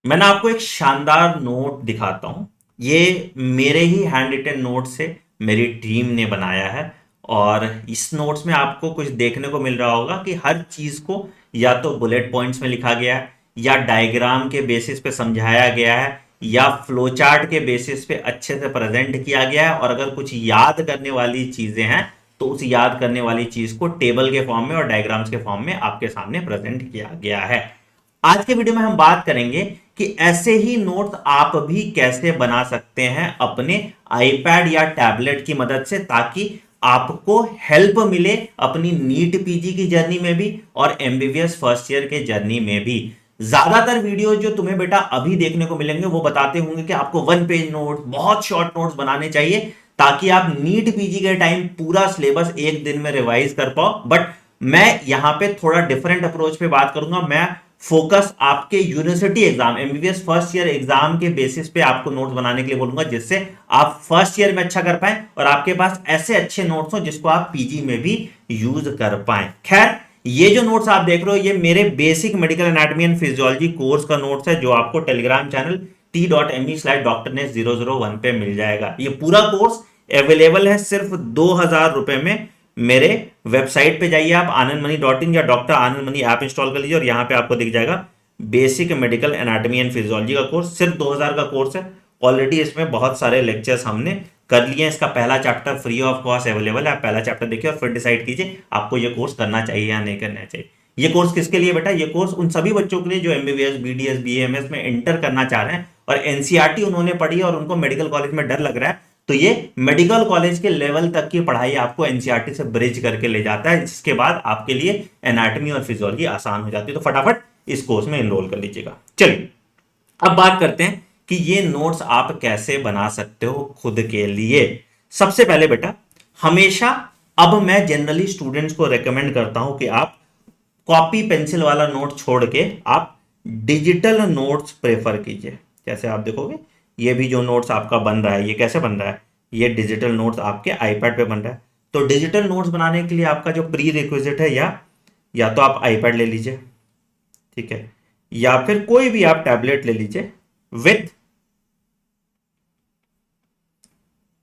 मैं आपको एक शानदार नोट दिखाता हूं। ये मेरे ही हैंड रिटन नोट से मेरी टीम ने बनाया है। और इस नोट्स में आपको कुछ देखने को मिल रहा होगा कि हर चीज को या तो बुलेट पॉइंट्स में लिखा गया है, या डायग्राम के बेसिस पे समझाया गया है, या फ्लो चार्ट के बेसिस पे अच्छे से प्रेजेंट किया गया है। और अगर कुछ याद करने वाली चीजें हैं तो उस याद करने वाली चीज को टेबल के फॉर्म में और डायग्राम्स के फॉर्म में आपके सामने प्रेजेंट किया गया है। आज के वीडियो में हम बात करेंगे कि ऐसे ही नोट्स आप भी कैसे बना सकते हैं अपने आईपैड या टैबलेट की मदद से, ताकि आपको हेल्प मिले अपनी नीट पीजी की जर्नी में भी और एमबीबीएस फर्स्ट ईयर के जर्नी में भी। ज्यादातर वीडियो जो तुम्हें बेटा अभी देखने को मिलेंगे वो बताते होंगे कि आपको वन पेज नोट, बहुत शॉर्ट नोट्स बनाने चाहिए ताकि आप नीट पीजी के टाइम पूरा सिलेबस एक दिन में रिवाइज कर पाओ। बट मैं यहां पे थोड़ा डिफरेंट अप्रोच पे बात करूंगा। मैं फोकस आपके university exam, MBBS first year exam के बेसिस पे आपको नोट्स बनाने के लिए बोलूंगा, जिससे आप फर्स्ट ईयर में अच्छा कर पाए और आपके पास ऐसे अच्छे नोट्स हो जिसको आप पीजी में भी यूज कर पाए। खैर, ये जो नोट्स आप देख रहे हो ये मेरे basic medical anatomy and physiology course का नोट्स है, जो आपको टेलीग्राम चैनल t.me/drnes001 पे मिल जाएगा। ये पूरा कोर्स अवेलेबल है सिर्फ 2,000 रुपए में। मेरे वेबसाइट पे जाइए आप anandmani.in, या डॉक्टर आनंद मनी ऐप इंस्टॉल कर लीजिए और यहां पे आपको दिख जाएगा basic medical anatomy and physiology का कोर्स। सिर्फ 2,000 का कोर्स है। ऑलरेडी इसमें बहुत सारे लेक्चर्स हमने कर लिए हैं। इसका पहला chapter free of cost available है। आप पहला चैप्टर देखिए और फिर डिसाइड कीजिए आपको ये कोर्स करना चाहिए या नहीं करना चाहिए। ये कोर्स किसके लिए बेटा? ये कोर्स उन सभी बच्चों के लिए जो एमबीबीएस, बीडीएस, बीएमएस में एंटर करना चाह रहे हैं और एनसीईआरटी उन्होंने पढ़ी है और उनको मेडिकल कॉलेज में डर लग रहा है, तो ये मेडिकल कॉलेज के लेवल तक की पढ़ाई आपको एनसीईआरटी से ब्रिज करके ले जाता है, जिसके बाद आपके लिए एनाटॉमी और फिजियोलॉजी आसान हो जाती है। तो फटाफट इस कोर्स में एनरोल कर लीजिएगा। चलिए, अब बात करते हैं कि ये नोट्स आप कैसे बना सकते हो खुद के लिए। सबसे पहले बेटा, हमेशा अब मैं जनरली स्टूडेंट्स को रेकमेंड करता हूं कि आप कॉपी पेंसिल वाला नोट छोड़ के आप डिजिटल नोट्स प्रेफर कीजिए। जैसे आप देखोगे ये भी जो नोट्स आपका बन रहा है, ये कैसे बन रहा है? ये डिजिटल नोट्स आपके आईपैड पे बन रहा है। तो डिजिटल नोट्स बनाने के लिए आपका जो प्री रिक्विजिट है, या तो आप आईपैड ले लीजिए, ठीक है, या फिर कोई भी आप टैबलेट ले लीजिए विथ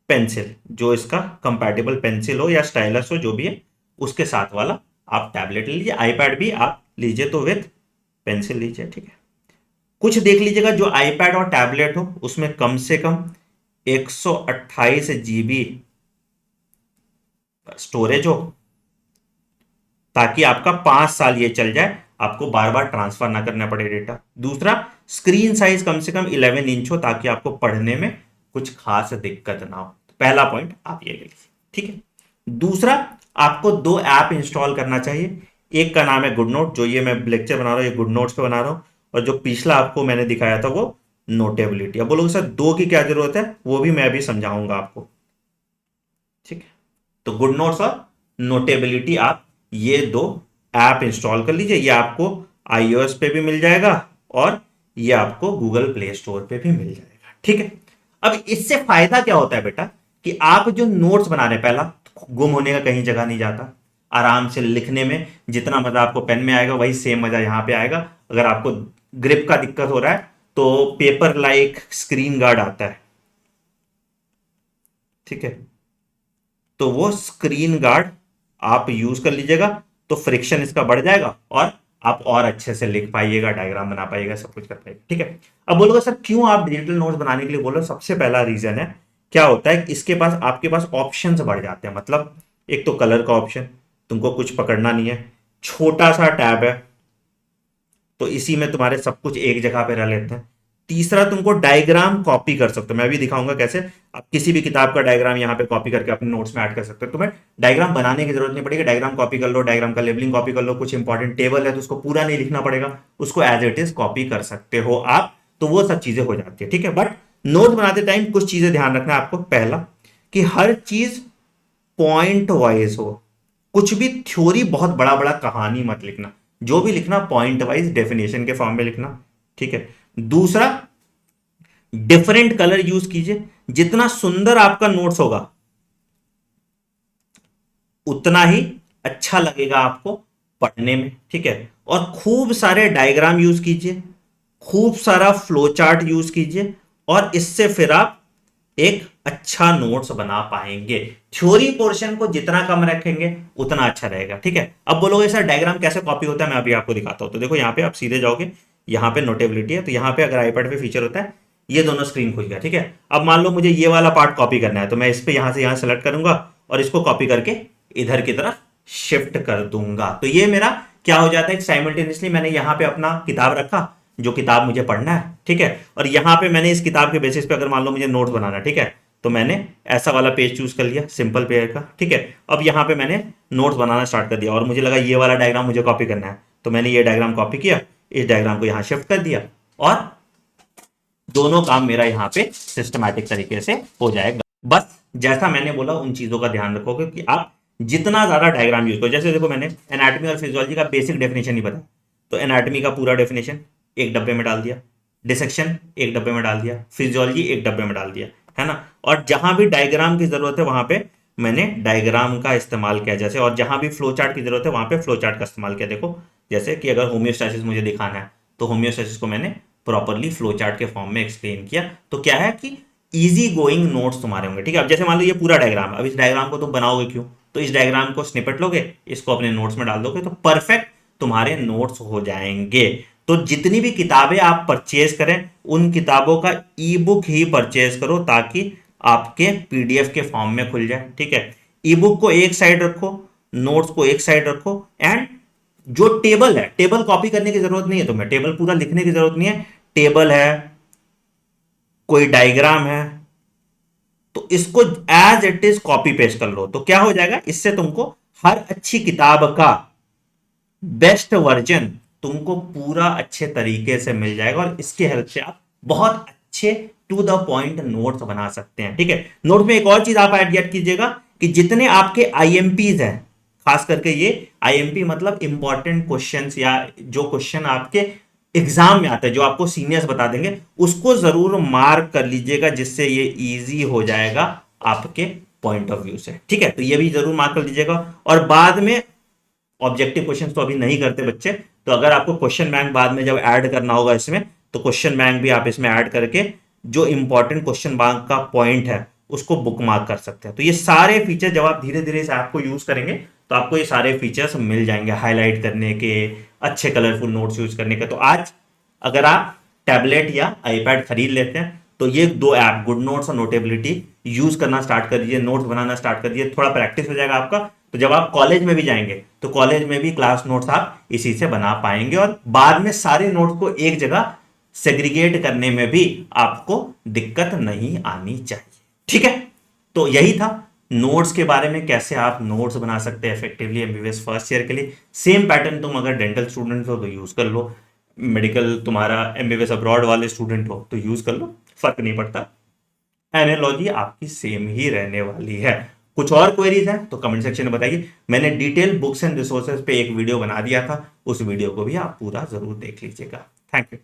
पेंसिल, जो इसका कंपैटिबल पेंसिल हो या स्टाइलस हो, जो भी है उसके साथ वाला आप टैबलेट ले लीजिए। आईपैड भी आप लीजिए तो विथ पेंसिल लीजिए, ठीक है। कुछ देख लीजिएगा जो आईपैड और टैबलेट हो उसमें कम से कम 128 GB स्टोरेज हो, ताकि आपका 5 साल ये चल जाए, आपको बार बार ट्रांसफर ना करना पड़े डेटा। दूसरा, स्क्रीन साइज कम से कम 11 इंच हो, ताकि आपको पढ़ने में कुछ खास दिक्कत ना हो। पहला पॉइंट आप ये ले लीजिए, ठीक है। दूसरा, आपको दो ऐप इंस्टॉल करना चाहिए। एक का नाम है गुड नोट, जो ये मैं लेक्चर बना रहा हूं ये गुड नोट्स पे बना रहा हूं, और जो पिछला आपको मैंने दिखाया था वो नोटेबिलिटी। अब बोलोगे सर दो की क्या जरूरत है? वो भी मैं अभी समझाऊंगा आपको, ठीक है। तो गुड नोट्स और नोटेबिलिटी, आप ये दो ऐप इंस्टॉल कर लीजिए। ये आपको आईओएस पे भी मिल जाएगा और ये आपको गूगल प्ले स्टोर पे भी मिल जाएगा, ठीक है। अब इससे फायदा क्या होता है बेटा, कि आप जो नोट्स बना रहे हैं, पहला, गुम होने का कहीं जगह नहीं जाता। आराम से लिखने में जितना मजा आपको पेन में आएगा वही सेम मजा यहां पे आएगा। अगर आपको ग्रिप का दिक्कत हो रहा है तो पेपर लाइक स्क्रीन गार्ड आता है, ठीक है, तो वो स्क्रीन गार्ड आप यूज कर लीजिएगा, तो फ्रिक्शन इसका बढ़ जाएगा और आप और अच्छे से लिख पाइएगा, डायग्राम बना पाइएगा, सब कुछ कर पाइएगा, ठीक है। अब बोलोगे सर क्यों आप डिजिटल नोट्स बनाने के लिए बोलो? सबसे पहला रीजन है, क्या होता है, इसके पास, आपके पास ऑप्शंस बढ़ जाते हैं। मतलब एक तो कलर का ऑप्शन, तुमको कुछ पकड़ना नहीं है, छोटा सा टैब है तो इसी में तुम्हारे सब कुछ एक जगह पे रह लेते हैं। तीसरा, तुमको डायग्राम कॉपी कर सकते हो, मैं भी दिखाऊंगा कैसे। आप किसी भी किताब का डायग्राम यहाँ पे कॉपी करके अपने नोट्स में ऐड कर सकते हो। तुम्हें डायग्राम बनाने की जरूरत नहीं पड़ेगी, डायग्राम कॉपी कर लो, डायग्राम का लेबलिंग कॉपी कर लो, कुछ इंपॉर्टेंट टेबल है तो उसको पूरा नहीं लिखना पड़ेगा, उसको एज इट इज कॉपी कर सकते हो आप। तो वो सब चीजें हो जाती है, ठीक है। बट नोट बनाते टाइम कुछ चीजें ध्यान रखना है आपको। पहला, कि हर चीज पॉइंट वाइज हो। कुछ भी थ्योरी, बहुत बड़ा बड़ा कहानी मत लिखना, जो भी लिखना पॉइंट वाइज डेफिनेशन के फॉर्म में लिखना, ठीक है। दूसरा, डिफरेंट कलर यूज कीजिए। जितना सुंदर आपका नोट्स होगा उतना ही अच्छा लगेगा आपको पढ़ने में, ठीक है। और खूब सारे डायग्राम यूज कीजिए, खूब सारा फ्लो चार्ट यूज कीजिए और इससे फिर आप एक अच्छा नोट्स बना पाएंगे। थ्योरी पोर्शन को जितना कम रखेंगे उतना अच्छा रहेगा। ठीक है, अब बोलोगे सर डायग्राम कैसे कॉपी होता है, मैं अभी आपको दिखाता हूं। तो देखो यहाँ पे आप सीधे जाओगे, यहाँ पे नोटेबिलिटी है, तो यहाँ पे अगर आईपैड पे फीचर होता है, ये दोनों स्क्रीन खुल गया। ठीक है, अब मान लो मुझे ये वाला पार्ट कॉपी करना है, तो मैं इस पे यहाँ से यहाँ सेलेक्ट करूंगा और इसको कॉपी करके इधर की तरफ शिफ्ट कर दूंगा। तो ये मेरा क्या हो जाता है, साइमल्टेनियसली मैंने यहाँ पे अपना किताब रखा, जो किताब मुझे पढ़ना है। ठीक है, और यहाँ पे मैंने इस किताब के बेसिस पे अगर मान लो मुझे नोट बनाना है, ठीक है, तो मैंने ऐसा वाला पेज चूज कर लिया, सिंपल पेज का। ठीक है, अब यहाँ पे मैंने नोट्स बनाना स्टार्ट कर दिया और मुझे लगा ये वाला डायग्राम मुझे कॉपी करना है, तो मैंने ये डायग्राम कॉपी किया, इस डायग्राम को यहाँ शिफ्ट कर दिया और दोनों काम मेरा यहाँ पे सिस्टमैटिक तरीके से हो जाएगा। बस जैसा मैंने बोला उन चीजों का ध्यान रखोगे कि आप जितना ज्यादा डायग्राम यूज करो। जैसे देखो मैंने एनाटॉमी और फिजियोलॉजी का बेसिक डेफिनेशन ही बताया, तो एनाटॉमी का पूरा डेफिनेशन एक डब्बे में डाल दिया, डिसेक्शन एक डब्बे में डाल दिया, फिजियोलॉजी एक डब्बे में डाल दिया, है ना। और जहां भी डायग्राम की जरूरत है वहां पे मैंने डायग्राम का इस्तेमाल किया, जैसे, और जहां भी फ्लो चार्ट की जरूरत है वहां पे फ्लो चार्ट का इस्तेमाल किया। देखो जैसे कि अगर होम्योस्टैसिस मुझे दिखाना है तो होम्योस्टैसिस को मैंने प्रॉपरली फ्लो चार्ट के फॉर्म में एक्सप्लेन किया। तो क्या है कि इजी गोइंग नोट्स तुम्हारे होंगे। ठीक है, अब जैसे मान लो ये पूरा डायग्राम, अब इस डायग्राम को तुम बनाओगे क्यों, तो इस डायग्राम को स्निपेट लोगे, इसको अपने नोट्स में डाल दोगे, तो परफेक्ट तुम्हारे नोट्स हो जाएंगे। तो जितनी भी किताबें आप परचेज करें उन किताबों का ई बुक ही परचेज करो ताकि आपके पीडीएफ के फॉर्म में खुल जाए। ठीक है, ई बुक को एक साइड रखो, नोट्स को एक साइड रखो, एंड जो टेबल है, टेबल कॉपी करने की जरूरत नहीं है तुम्हें, टेबल पूरा लिखने की जरूरत नहीं है। टेबल है, कोई डायग्राम है, तो इसको as it is copy paste कर लो, तो क्या हो जाएगा, इससे तुमको हर अच्छी किताब का बेस्ट वर्जन तुमको पूरा अच्छे तरीके से मिल जाएगा और इसके हेल्प से आप बहुत अच्छे टू द पॉइंट नोट्स बना सकते हैं। ठीक है, नोट में एक और चीज आप ऐड कीजिएगा कि जितने आपके आईएमपीज हैं, खास करके ये आईएमपी मतलब इंपॉर्टेंट क्वेश्चंस या जो क्वेश्चन आपके एग्जाम में आते हैं, जो आपको सीनियर्स बता देंगे, उसको जरूर मार्क कर लीजिएगा, जिससे ये इजी हो जाएगा आपके पॉइंट ऑफ व्यू से। ठीक है, तो ये भी जरूर मार्क कर लीजिएगा। और बाद में ऑब्जेक्टिव क्वेश्चन तो अभी नहीं करते बच्चे, तो अगर आपको क्वेश्चन बैंक बाद में जब ऐड करना होगा इसमें, तो क्वेश्चन बैंक भी आप इसमें ऐड करके जो इंपॉर्टेंट क्वेश्चन बैंक का पॉइंट है उसको बुक मार्क कर सकते हैं। तो ये सारे फीचर जब आप धीरे धीरे इस ऐप को यूज करेंगे तो आपको ये सारे फीचर्स मिल जाएंगे, हाईलाइट करने के, अच्छे कलरफुल नोट्स यूज करने के। तो आज अगर आप टैबलेट या आईपैड खरीद लेते हैं तो ये दो ऐप गुड नोट्स और नोटेबिलिटी यूज करना स्टार्ट कर दीजिए, नोट्स बनाना स्टार्ट कर दीजिए, थोड़ा प्रैक्टिस हो जाएगा आपका। तो जब आप कॉलेज में भी जाएंगे तो कॉलेज में भी क्लास नोट्स आप इसी से बना पाएंगे और बाद में सारे नोट्स को एक जगह सेग्रीगेट करने में भी आपको दिक्कत नहीं आनी चाहिए। ठीक है, तो यही था नोट्स के बारे में, कैसे आप नोट्स बना सकते हैं इफेक्टिवली एमबीबीएस फर्स्ट ईयर के लिए। सेम पैटर्न तुम अगर डेंटल स्टूडेंट हो तो यूज कर लो, मेडिकल तुम्हारा एमबीबीएस अब्रॉड वाले स्टूडेंट हो तो यूज कर लो, फर्क नहीं पड़ता, एनालॉजी आपकी सेम ही रहने वाली है। कुछ और क्वेरीज हैं तो कमेंट सेक्शन में बताइए। मैंने डिटेल बुक्स एंड रिसोर्सेज पे एक वीडियो बना दिया था, उस वीडियो को भी आप पूरा जरूर देख लीजिएगा। Thank you.